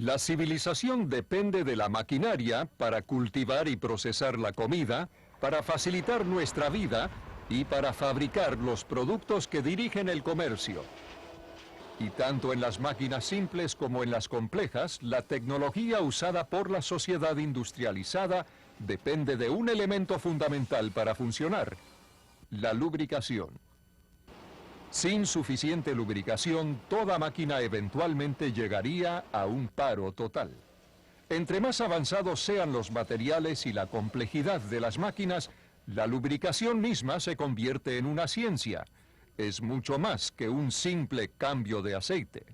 La civilización depende de la maquinaria para cultivar y procesar la comida, para facilitar nuestra vida y para fabricar los productos que dirigen el comercio. Y tanto en las máquinas simples como en las complejas, la tecnología usada por la sociedad industrializada depende de un elemento fundamental para funcionar: la lubricación. Sin suficiente lubricación, toda máquina eventualmente llegaría a un paro total. Entre más avanzados sean los materiales y la complejidad de las máquinas, la lubricación misma se convierte en una ciencia. Es mucho más que un simple cambio de aceite.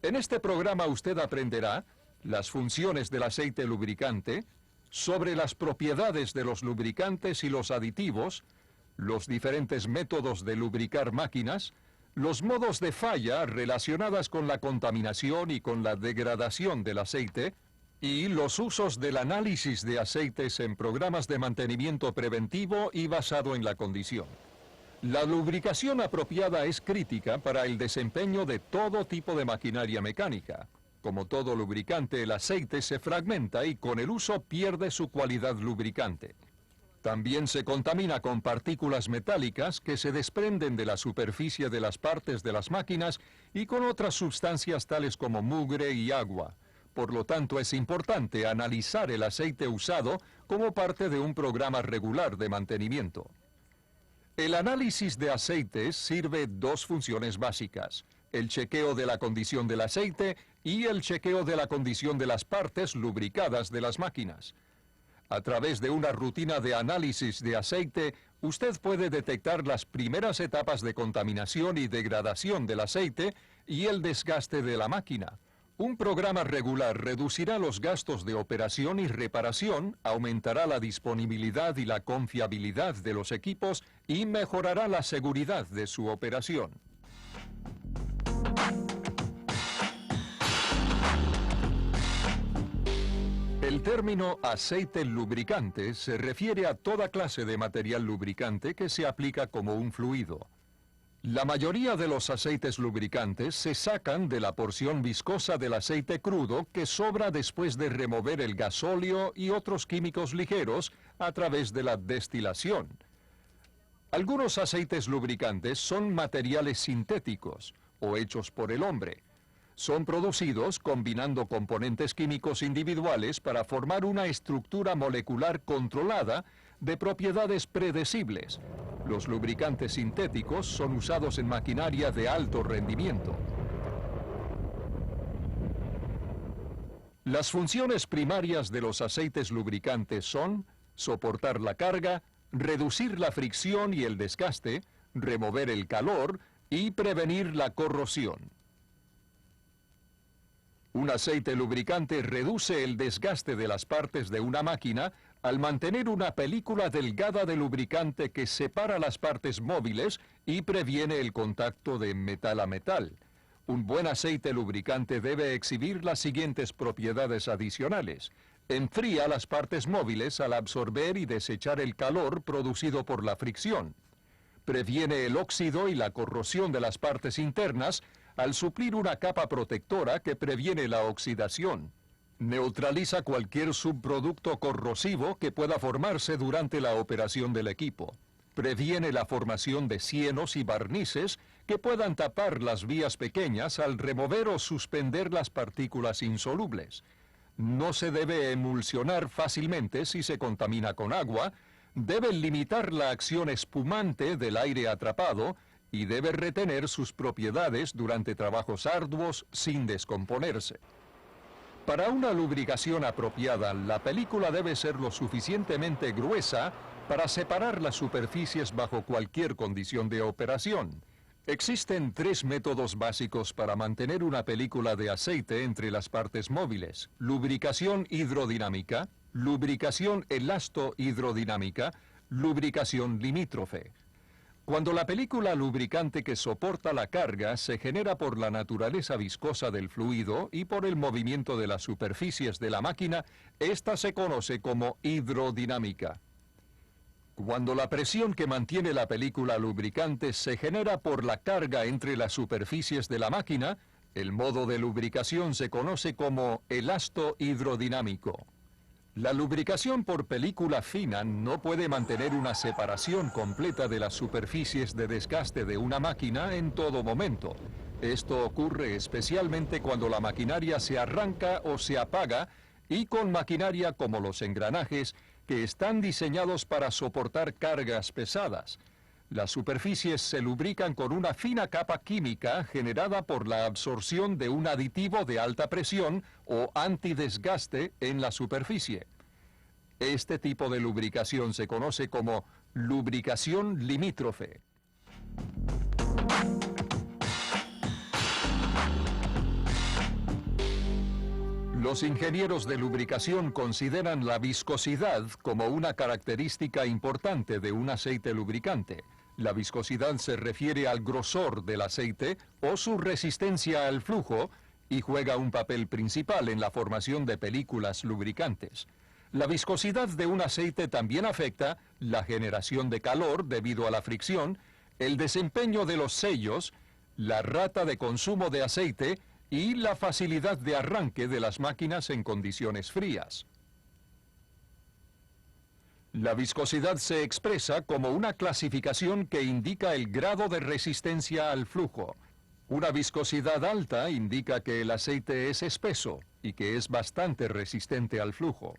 En este programa usted aprenderá las funciones del aceite lubricante, sobre las propiedades de los lubricantes y los aditivos, los diferentes métodos de lubricar máquinas, los modos de falla relacionadas con la contaminación y con la degradación del aceite, y los usos del análisis de aceites en programas de mantenimiento preventivo y basado en la condición. La lubricación apropiada es crítica para el desempeño de todo tipo de maquinaria mecánica. Como todo lubricante, el aceite se fragmenta y con el uso pierde su cualidad lubricante. También se contamina con partículas metálicas que se desprenden de la superficie de las partes de las máquinas y con otras sustancias tales como mugre y agua. Por lo tanto, es importante analizar el aceite usado como parte de un programa regular de mantenimiento. El análisis de aceites sirve dos funciones básicas: el chequeo de la condición del aceite y el chequeo de la condición de las partes lubricadas de las máquinas. A través de una rutina de análisis de aceite, usted puede detectar las primeras etapas de contaminación y degradación del aceite y el desgaste de la máquina. Un programa regular reducirá los gastos de operación y reparación, aumentará la disponibilidad y la confiabilidad de los equipos y mejorará la seguridad de su operación. El término aceite lubricante se refiere a toda clase de material lubricante que se aplica como un fluido. La mayoría de los aceites lubricantes se sacan de la porción viscosa del aceite crudo que sobra después de remover el gasóleo y otros químicos ligeros a través de la destilación. Algunos aceites lubricantes son materiales sintéticos o hechos por el hombre. Son producidos combinando componentes químicos individuales para formar una estructura molecular controlada de propiedades predecibles. Los lubricantes sintéticos son usados en maquinaria de alto rendimiento. Las funciones primarias de los aceites lubricantes son soportar la carga, reducir la fricción y el desgaste, remover el calor y prevenir la corrosión. Un aceite lubricante reduce el desgaste de las partes de una máquina al mantener una película delgada de lubricante que separa las partes móviles y previene el contacto de metal a metal. Un buen aceite lubricante debe exhibir las siguientes propiedades adicionales: enfría las partes móviles al absorber y desechar el calor producido por la fricción. Previene el óxido y la corrosión de las partes internas al suplir una capa protectora que previene la oxidación. Neutraliza cualquier subproducto corrosivo que pueda formarse durante la operación del equipo. Previene la formación de cienos y barnices que puedan tapar las vías pequeñas al remover o suspender las partículas insolubles. No se debe emulsionar fácilmente si se contamina con agua, debe limitar la acción espumante del aire atrapado y debe retener sus propiedades durante trabajos arduos sin descomponerse. Para una lubricación apropiada, la película debe ser lo suficientemente gruesa para separar las superficies bajo cualquier condición de operación. Existen tres métodos básicos para mantener una película de aceite entre las partes móviles: lubricación hidrodinámica, lubricación elasto-hidrodinámica, lubricación limítrofe. Cuando la película lubricante que soporta la carga se genera por la naturaleza viscosa del fluido y por el movimiento de las superficies de la máquina, esta se conoce como hidrodinámica. Cuando la presión que mantiene la película lubricante se genera por la carga entre las superficies de la máquina, El modo de lubricación se conoce como elasto hidrodinámico. La lubricación por película fina no puede mantener una separación completa de las superficies de desgaste de una máquina en todo momento. Esto ocurre especialmente cuando la maquinaria se arranca o se apaga y con maquinaria como los engranajes que están diseñados para soportar cargas pesadas. Las superficies se lubrican con una fina capa química generada por la absorción de un aditivo de alta presión o antidesgaste en la superficie. Este tipo de lubricación se conoce como lubricación limítrofe. Los ingenieros de lubricación consideran la viscosidad como una característica importante de un aceite lubricante. La viscosidad se refiere al grosor del aceite o su resistencia al flujo y juega un papel principal en la formación de películas lubricantes. La viscosidad de un aceite también afecta la generación de calor debido a la fricción, el desempeño de los sellos, la rata de consumo de aceite y la facilidad de arranque de las máquinas en condiciones frías. La viscosidad se expresa como una clasificación que indica el grado de resistencia al flujo. Una viscosidad alta indica que el aceite es espeso y que es bastante resistente al flujo.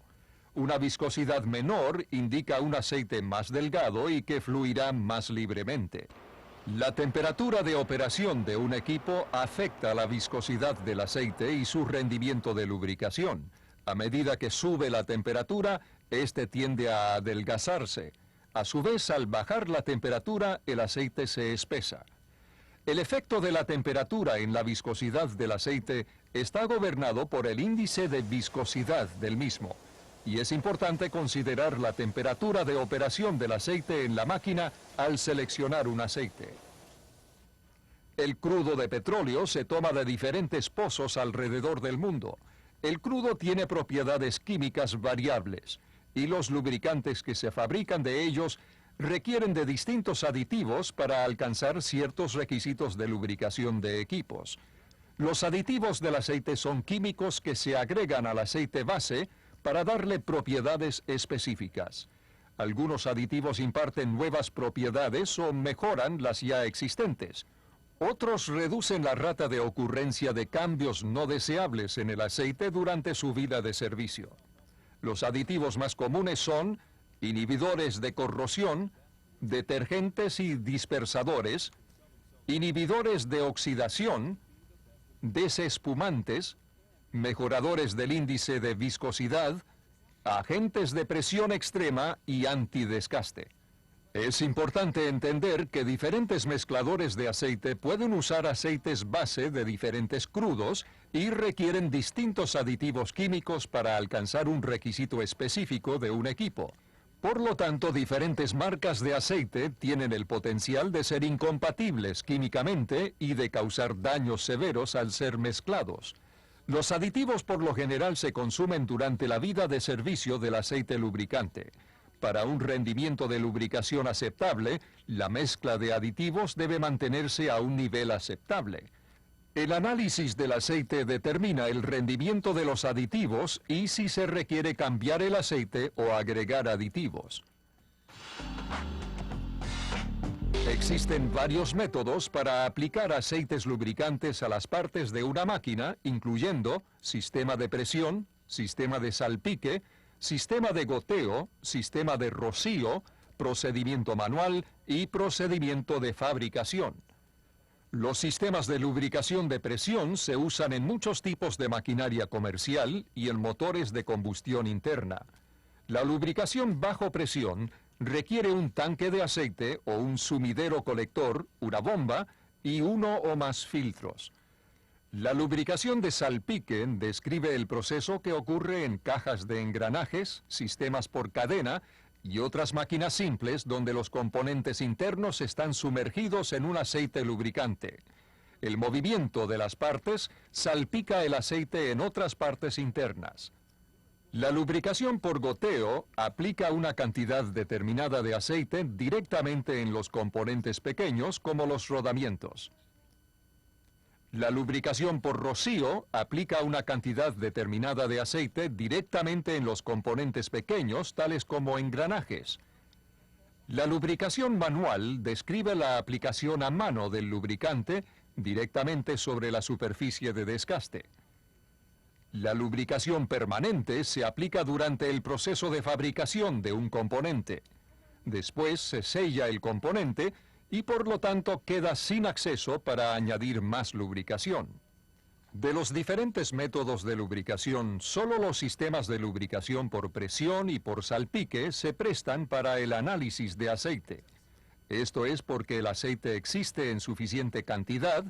Una viscosidad menor indica un aceite más delgado y que fluirá más libremente. La temperatura de operación de un equipo afecta la viscosidad del aceite y su rendimiento de lubricación. A medida que sube la temperatura, este tiende a adelgazarse. A su vez, al bajar la temperatura, el aceite se espesa. El efecto de la temperatura en la viscosidad del aceite está gobernado por el índice de viscosidad del mismo. Y es importante considerar la temperatura de operación del aceite en la máquina al seleccionar un aceite. El crudo de petróleo se toma de diferentes pozos alrededor del mundo. El crudo tiene propiedades químicas variables y los lubricantes que se fabrican de ellos requieren de distintos aditivos para alcanzar ciertos requisitos de lubricación de equipos. Los aditivos del aceite son químicos que se agregan al aceite base para darle propiedades específicas. Algunos aditivos imparten nuevas propiedades o mejoran las ya existentes. Otros reducen la rata de ocurrencia de cambios no deseables en el aceite durante su vida de servicio. Los aditivos más comunes son inhibidores de corrosión, detergentes y dispersadores, inhibidores de oxidación, desespumantes, mejoradores del índice de viscosidad, agentes de presión extrema y antidesgaste. Es importante entender que diferentes mezcladores de aceite pueden usar aceites base de diferentes crudos y requieren distintos aditivos químicos para alcanzar un requisito específico de un equipo. Por lo tanto, diferentes marcas de aceite tienen el potencial de ser incompatibles químicamente y de causar daños severos al ser mezclados. Los aditivos por lo general se consumen durante la vida de servicio del aceite lubricante. Para un rendimiento de lubricación aceptable, la mezcla de aditivos debe mantenerse a un nivel aceptable. El análisis del aceite determina el rendimiento de los aditivos y si se requiere cambiar el aceite o agregar aditivos. Existen varios métodos para aplicar aceites lubricantes a las partes de una máquina, incluyendo sistema de presión, sistema de salpique, sistema de goteo, sistema de rocío, procedimiento manual y procedimiento de fabricación. Los sistemas de lubricación de presión se usan en muchos tipos de maquinaria comercial y en motores de combustión interna. La lubricación bajo presión requiere un tanque de aceite o un sumidero colector, una bomba y uno o más filtros. La lubricación de salpique describe el proceso que ocurre en cajas de engranajes, sistemas por cadena y otras máquinas simples donde los componentes internos están sumergidos en un aceite lubricante. El movimiento de las partes salpica el aceite en otras partes internas. La lubricación por goteo aplica una cantidad determinada de aceite directamente en los componentes pequeños como los rodamientos. La lubricación por rocío aplica una cantidad determinada de aceite directamente en los componentes pequeños, tales como engranajes. La lubricación manual describe la aplicación a mano del lubricante directamente sobre la superficie de desgaste. La lubricación permanente se aplica durante el proceso de fabricación de un componente. Después se sella el componente y por lo tanto queda sin acceso para añadir más lubricación. De los diferentes métodos de lubricación, solo los sistemas de lubricación por presión y por salpique se prestan para el análisis de aceite. Esto es porque el aceite existe en suficiente cantidad,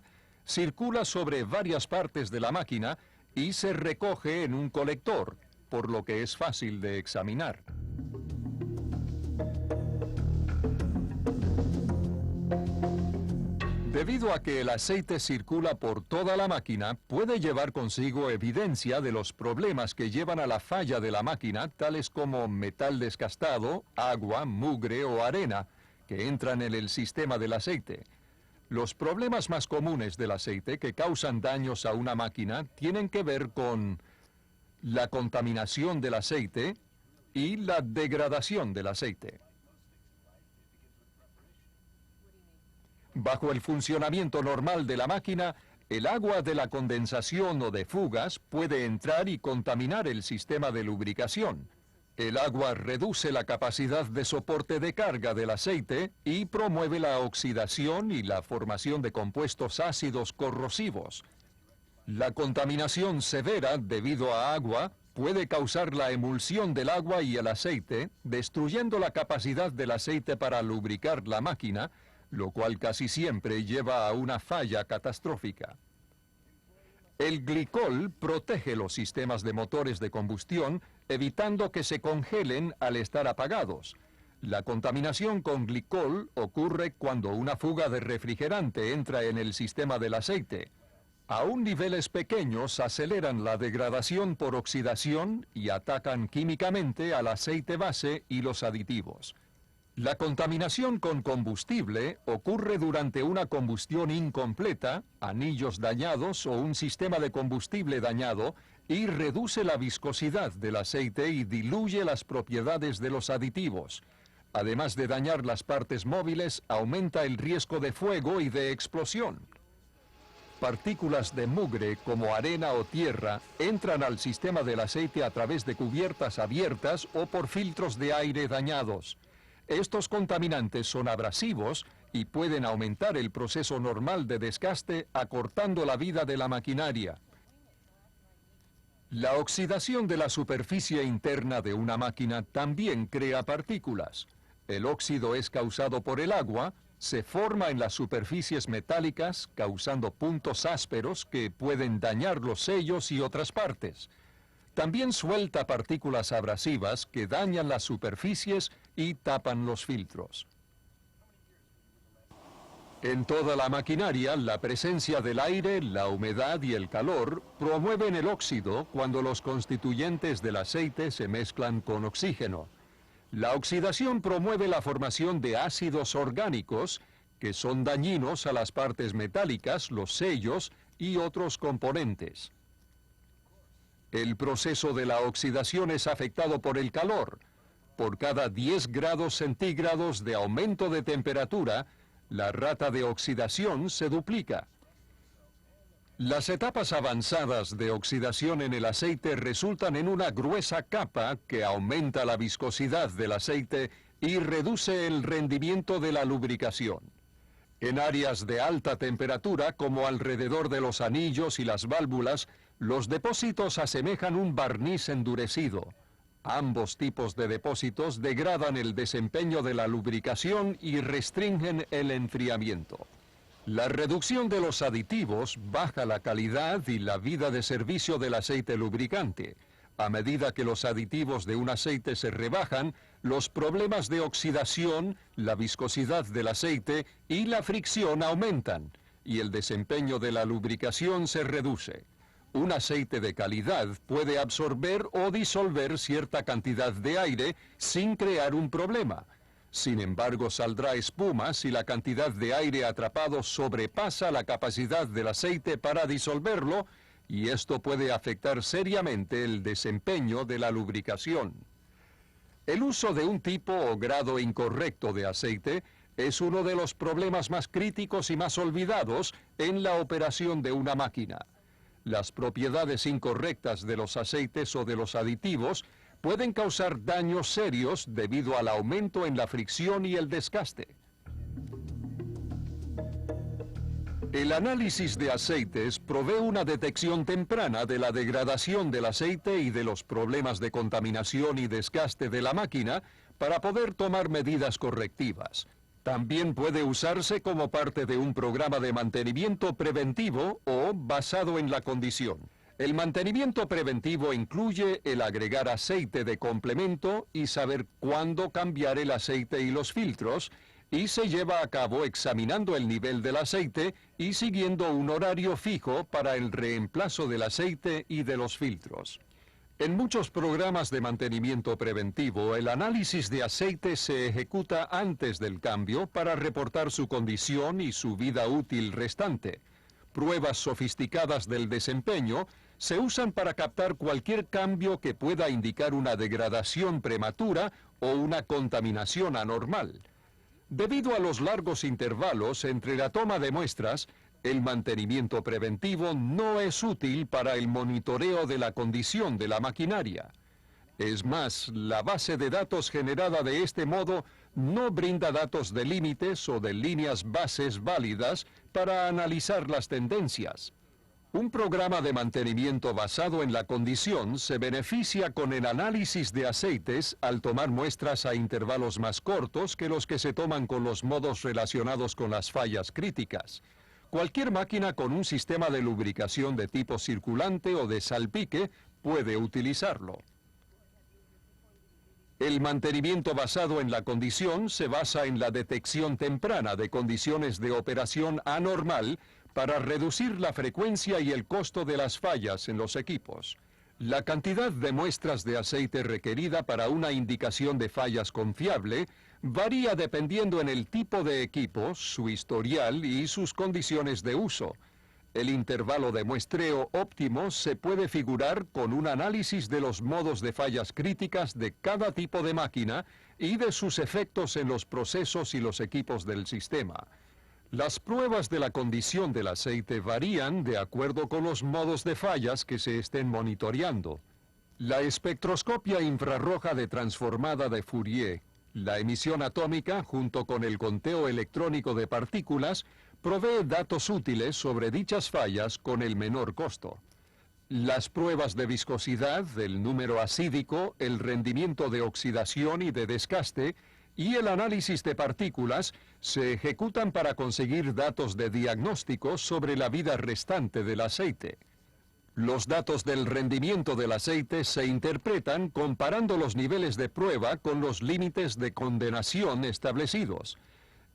circula sobre varias partes de la máquina y se recoge en un colector, por lo que es fácil de examinar. Debido a que el aceite circula por toda la máquina, puede llevar consigo evidencia de los problemas que llevan a la falla de la máquina, tales como metal desgastado, agua, mugre o arena, que entran en el sistema del aceite. Los problemas más comunes del aceite que causan daños a una máquina tienen que ver con la contaminación del aceite y la degradación del aceite. Bajo el funcionamiento normal de la máquina, el agua de la condensación o de fugas puede entrar y contaminar el sistema de lubricación. El agua reduce la capacidad de soporte de carga del aceite y promueve la oxidación y la formación de compuestos ácidos corrosivos. La contaminación severa debido a agua puede causar la emulsión del agua y el aceite, destruyendo la capacidad del aceite para lubricar la máquina, lo cual casi siempre lleva a una falla catastrófica. El glicol protege los sistemas de motores de combustión, evitando que se congelen al estar apagados. La contaminación con glicol ocurre cuando una fuga de refrigerante entra en el sistema del aceite. Aún niveles pequeños aceleran la degradación por oxidación y atacan químicamente al aceite base y los aditivos. La contaminación con combustible ocurre durante una combustión incompleta, anillos dañados o un sistema de combustible dañado y reduce la viscosidad del aceite y diluye las propiedades de los aditivos. Además de dañar las partes móviles, aumenta el riesgo de fuego y de explosión. Partículas de mugre como arena o tierra entran al sistema del aceite a través de cubiertas abiertas o por filtros de aire dañados. Estos contaminantes son abrasivos y pueden aumentar el proceso normal de desgaste, acortando la vida de la maquinaria. La oxidación de la superficie interna de una máquina también crea partículas. El óxido es causado por el agua, se forma en las superficies metálicas, causando puntos ásperos que pueden dañar los sellos y otras partes. También suelta partículas abrasivas que dañan las superficies y tapan los filtros. En toda la maquinaria, la presencia del aire, la humedad y el calor promueven el óxido cuando los constituyentes del aceite se mezclan con oxígeno. La oxidación promueve la formación de ácidos orgánicos que son dañinos a las partes metálicas, los sellos y otros componentes. El proceso de la oxidación es afectado por el calor. Por cada 10 grados centígrados de aumento de temperatura, la rata de oxidación se duplica. Las etapas avanzadas de oxidación en el aceite resultan en una gruesa capa que aumenta la viscosidad del aceite y reduce el rendimiento de la lubricación. En áreas de alta temperatura, como alrededor de los anillos y las válvulas, los depósitos asemejan un barniz endurecido. Ambos tipos de depósitos degradan el desempeño de la lubricación y restringen el enfriamiento. La reducción de los aditivos baja la calidad y la vida de servicio del aceite lubricante. A medida que los aditivos de un aceite se rebajan, los problemas de oxidación, la viscosidad del aceite y la fricción aumentan, y el desempeño de la lubricación se reduce. Un aceite de calidad puede absorber o disolver cierta cantidad de aire sin crear un problema. Sin embargo, saldrá espuma si la cantidad de aire atrapado sobrepasa la capacidad del aceite para disolverlo, y esto puede afectar seriamente el desempeño de la lubricación. El uso de un tipo o grado incorrecto de aceite es uno de los problemas más críticos y más olvidados en la operación de una máquina. Las propiedades incorrectas de los aceites o de los aditivos pueden causar daños serios debido al aumento en la fricción y el desgaste. El análisis de aceites provee una detección temprana de la degradación del aceite y de los problemas de contaminación y desgaste de la máquina para poder tomar medidas correctivas. También puede usarse como parte de un programa de mantenimiento preventivo o basado en la condición. El mantenimiento preventivo incluye el agregar aceite de complemento y saber cuándo cambiar el aceite y los filtros, y se lleva a cabo examinando el nivel del aceite y siguiendo un horario fijo para el reemplazo del aceite y de los filtros. En muchos programas de mantenimiento preventivo, el análisis de aceite se ejecuta antes del cambio para reportar su condición y su vida útil restante. Pruebas sofisticadas del desempeño se usan para captar cualquier cambio que pueda indicar una degradación prematura o una contaminación anormal. Debido a los largos intervalos entre la toma de muestras, el mantenimiento preventivo no es útil para el monitoreo de la condición de la maquinaria. Es más, la base de datos generada de este modo no brinda datos de límites o de líneas bases válidas para analizar las tendencias. Un programa de mantenimiento basado en la condición se beneficia con el análisis de aceites al tomar muestras a intervalos más cortos que los que se toman con los modos relacionados con las fallas críticas. Cualquier máquina con un sistema de lubricación de tipo circulante o de salpique puede utilizarlo. El mantenimiento basado en la condición se basa en la detección temprana de condiciones de operación anormal para reducir la frecuencia y el costo de las fallas en los equipos. La cantidad de muestras de aceite requerida para una indicación de fallas confiable varía dependiendo en el tipo de equipo, su historial y sus condiciones de uso. El intervalo de muestreo óptimo se puede figurar con un análisis de los modos de fallas críticas de cada tipo de máquina y de sus efectos en los procesos y los equipos del sistema. Las pruebas de la condición del aceite varían de acuerdo con los modos de fallas que se estén monitoreando. La espectroscopia infrarroja de transformada de Fourier, la emisión atómica junto con el conteo electrónico de partículas, provee datos útiles sobre dichas fallas con el menor costo. Las pruebas de viscosidad, el número acídico, el rendimiento de oxidación y de desgaste, y el análisis de partículas se ejecutan para conseguir datos de diagnóstico sobre la vida restante del aceite. Los datos del rendimiento del aceite se interpretan comparando los niveles de prueba con los límites de condenación establecidos.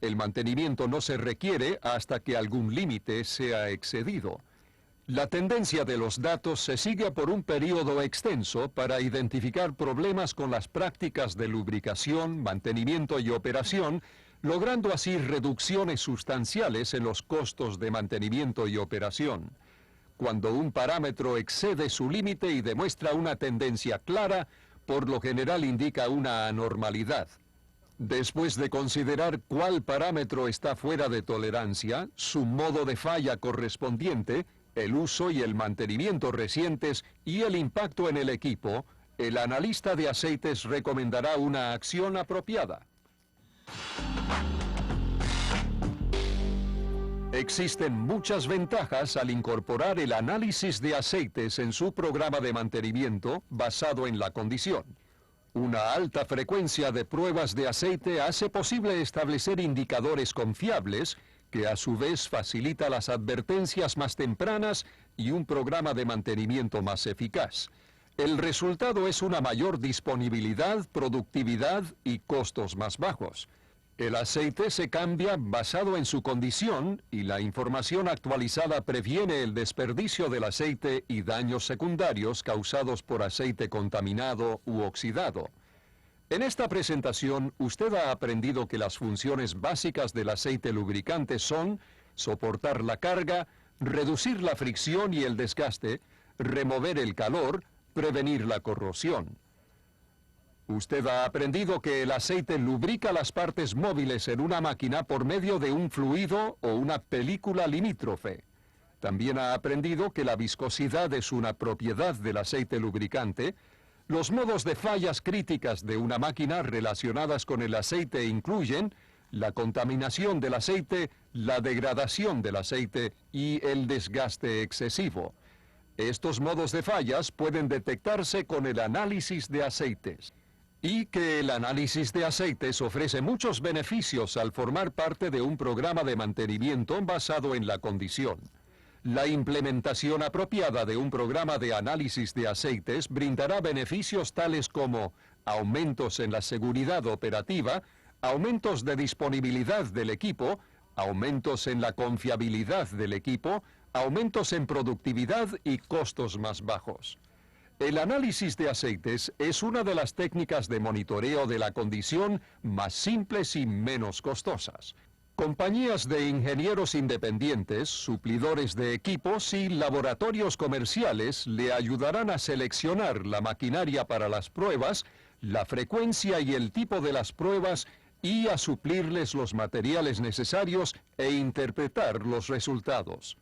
El mantenimiento no se requiere hasta que algún límite sea excedido. La tendencia de los datos se sigue por un periodo extenso para identificar problemas con las prácticas de lubricación, mantenimiento y operación, logrando así reducciones sustanciales en los costos de mantenimiento y operación. Cuando un parámetro excede su límite y demuestra una tendencia clara, por lo general indica una anormalidad. Después de considerar cuál parámetro está fuera de tolerancia, su modo de falla correspondiente, el uso y el mantenimiento recientes y el impacto en el equipo, el analista de aceites recomendará una acción apropiada. Existen muchas ventajas al incorporar el análisis de aceites en su programa de mantenimiento basado en la condición. Una alta frecuencia de pruebas de aceite hace posible establecer indicadores confiables que a su vez facilita las advertencias más tempranas y un programa de mantenimiento más eficaz. El resultado es una mayor disponibilidad, productividad y costos más bajos. El aceite se cambia basado en su condición y la información actualizada previene el desperdicio del aceite y daños secundarios causados por aceite contaminado u oxidado. En esta presentación, usted ha aprendido que las funciones básicas del aceite lubricante son soportar la carga, reducir la fricción y el desgaste, remover el calor, prevenir la corrosión. Usted ha aprendido que el aceite lubrica las partes móviles en una máquina por medio de un fluido o una película limítrofe. También ha aprendido que la viscosidad es una propiedad del aceite lubricante. Los modos de fallas críticas de una máquina relacionadas con el aceite incluyen la contaminación del aceite, la degradación del aceite y el desgaste excesivo. Estos modos de fallas pueden detectarse con el análisis de aceites. Y que el análisis de aceites ofrece muchos beneficios al formar parte de un programa de mantenimiento basado en la condición. La implementación apropiada de un programa de análisis de aceites brindará beneficios tales como aumentos en la seguridad operativa, aumentos de disponibilidad del equipo, aumentos en la confiabilidad del equipo, aumentos en productividad y costos más bajos. El análisis de aceites es una de las técnicas de monitoreo de la condición más simples y menos costosas. Compañías de ingenieros independientes, suplidores de equipos y laboratorios comerciales le ayudarán a seleccionar la maquinaria para las pruebas, la frecuencia y el tipo de las pruebas y a suplirles los materiales necesarios e interpretar los resultados.